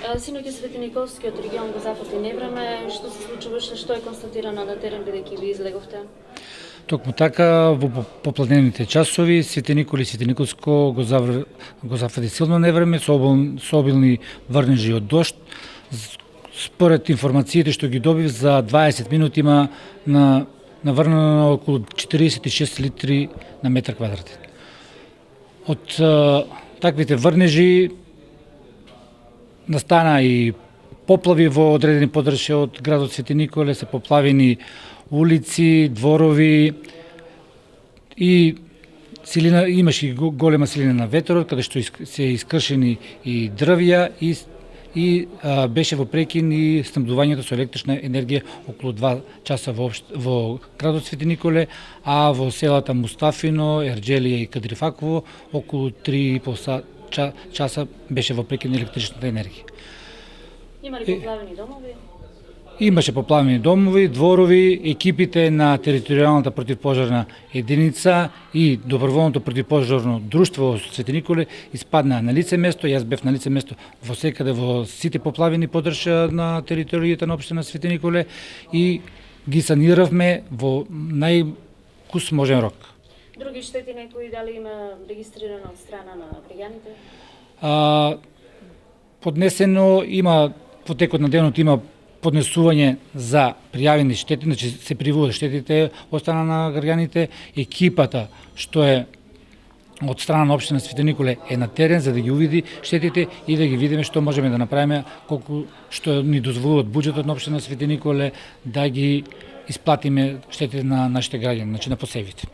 Синоќ Свети Николскиот регион го зафати невреме. Што се случуваше, што е констатирано на терен бидејќи ви излеговте? Токму така, во попладневните часови, Свети Николи и Свети Николско го зафати силно невреме со обилни врнежи од дожд. Според информациите што ги добив, за 20 минути има наврнено околу 46 литри на метар квадратен. Од таквите врнежи настана и поплави во одредени подршја од градот Свети Николе, се поплавени улици, дворови и имаше и голема силина на ветерот, каде што се искршени и дрвја и беше во прекин и снабдувањето со електрична енергија околу 2 часа во градот Свети Николе, а во селата Мустафино, Ерџелија и Кадрифаково околу 3,5 часа беше во прекин електричната енергија. Има ли поплавени домови? Имаше поплавени домови, дворови, екипите на територијалната противпожарна единица и доброволното противпожарно друштво во Свети Николе испаднаа на лице место. Јас бев на лице место во секаде во сите поплавени подршја на територијата на општина Свети Николе и ги саниравме во најкус можен рок. Други штети некои дали има регистрирано од страна на граѓаните? Поднесено има во текот на денот има поднесување за пријавени штети, значи се пријавуваат штетите од страна на граѓаните. Екипата што е од страна на општина Свети Николе е на терен за да ги увиди штетите и да ги видиме што можеме да направиме, колку што ни дозволуваат буџетот на општина Свети Николе да ги исплатиме штетите на нашите граѓани, значи на посевите.